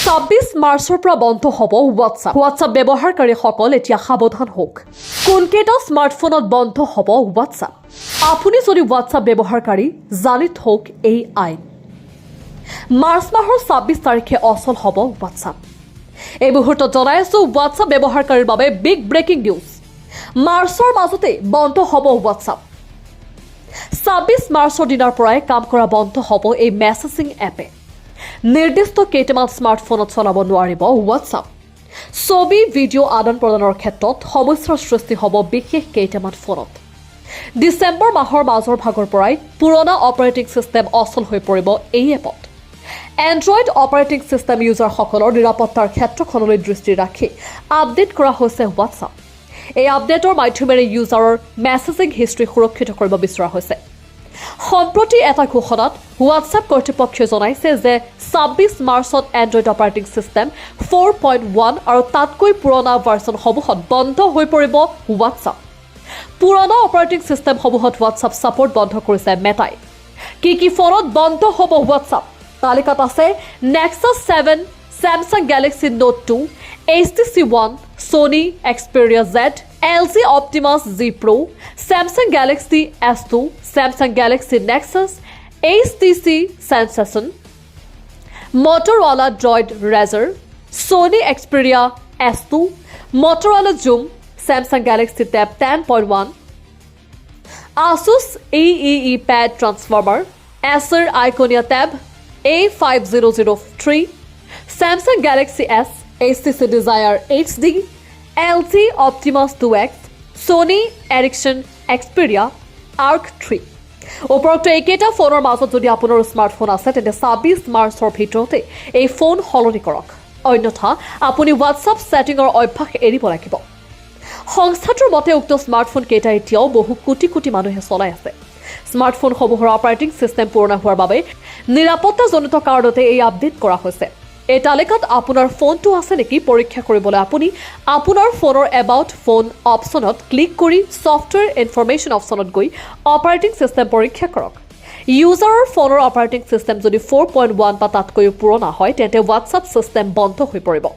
26 মাৰ্চৰ পৰা বন্ধ হ'ব হোৱাটছআপ ব্যৱহাৰকাৰীসকল এতিয়া সাৱধান হওক কোনকেইটা স্মাৰ্টফোনত বন্ধ হ'ব হোৱাটছআপ আপুনি যদি হোৱাটছআপ ব্যৱহাৰকাৰী জানি থওক এই আইন মাৰ্চ মাহৰ 26 তাৰিখে অচল হ'ব হোৱাটছআপ এই মুহূৰ্তত জনাই আছো হোৱাটছআপ ব্যৱহাৰকাৰীৰ বাবে বিগ ব্ৰেকিং নিউজ মাৰ্চৰ মাজতে বন্ধ হ'ব হোৱাটছআপ 26 মাৰ্চৰ দিনৰ পৰাই কাম কৰা বন্ধ হ'ব এই মেছেজিং এপে নিৰ্দিষ্ট কেইটামান স্মাৰ্টফোনত চলাব নোৱাৰিব হোৱাটছআপ ছবি ভিডিঅ' আদান প্ৰদানৰ ক্ষেত্ৰত সমস্যাৰ সৃষ্টি হ'ব বিশেষ কেইটামান ফোনত ডিচেম্বৰ মাহৰ মাজৰ ভাগৰ পৰাই পুৰণা অপাৰেটিং সিস্টেম অচল হৈ পৰিব এই এপত এণ্ড্ৰইড অপাৰেটিং সিস্টেম ইউজাৰসকলৰ নিৰাপত্তাৰ ক্ষেত্ৰখনলৈ দৃষ্টি ৰাখি আপডেট কৰা হৈছে হোৱাটছআপ এই আপডেটৰ মাধ্যমেৰে ইউজাৰৰ মেছেজিং হিষ্ট্ৰী সুৰক্ষিত কৰিব বিচৰা হৈছে সম্প্ৰতি এটা ঘোষণাত হোৱাটছআপ কৰ্তৃপক্ষই জনাইছে যে 26 মাৰ্চত এণ্ড্ৰইড অপাৰেটিং সিস্টেম 4.1 আৰু তাতকৈ পুৰণা ভাৰ্চনসমূহত বন্ধ হৈ পৰিব হোৱাটছআপ পুৰণা অপাৰেটিং সিস্টেমসমূহত হোৱাটছআপ ছাপোৰ্ট বন্ধ কৰিছে মেটাই কি ফোনত বন্ধ হ'ব হোৱাটছআপ তালিকাত আছে nexus 7 Samsung Galaxy Note 2 HTC One Sony Xperia Z LG Optimus Z Pro Samsung Galaxy S2 Samsung Galaxy Nexus HTC Sensation Motorola Droid Razr Sony Xperia S2 Motorola Zoom Samsung Galaxy Tab 10.1 Asus AEE Pad Transformer Acer Iconia Tab A5003 Samsung Galaxy S HTC Desire HD LG Optimus 2X Sony Ericsson Xperia Arc 3 উপৰোক্ত এইকেইটা ফোনৰ মাজত যদি আপোনাৰ smartphone আছে তেন্তে 26 মাৰ্চৰ ভিতৰতে এই ফোন সলনি কৰক অন্যথা আপুনি হোৱাটছআপ ছেটিংৰ অভ্যাস এৰিব লাগিব সংস্থাটোৰ মতে উক্ত স্মাৰ্টফোন কেইটা এতিয়াও বহু কোটি কোটি মানুহে চলাই আছে স্মাৰ্টফোনসমূহৰ অপাৰেটিং সিস্টেম পুৰণা হোৱাৰ বাবে নিৰাপত্তাজনিত কাৰণতে এই আপডেট কৰা হৈছে এই তালিকাত আপোনাৰ ফোনটো আছে নেকি পৰীক্ষা কৰিবলৈ আপুনি আপোনাৰ ফোনৰ এবাউট ফোন অপচনত ক্লিক কৰি সফটৱেৰ ইনফৰমেশ্যন অপচনত গৈ অপাৰেটিং সিস্টেম পৰীক্ষা কৰক ইউজাৰৰ ফোনৰ অপাৰেটিং সিস্টেম যদি 4.1 বা তাতকৈ পুৰণা হয় তেন্তে হোৱাটছআপ সিস্টেম বন্ধ হৈ পৰিব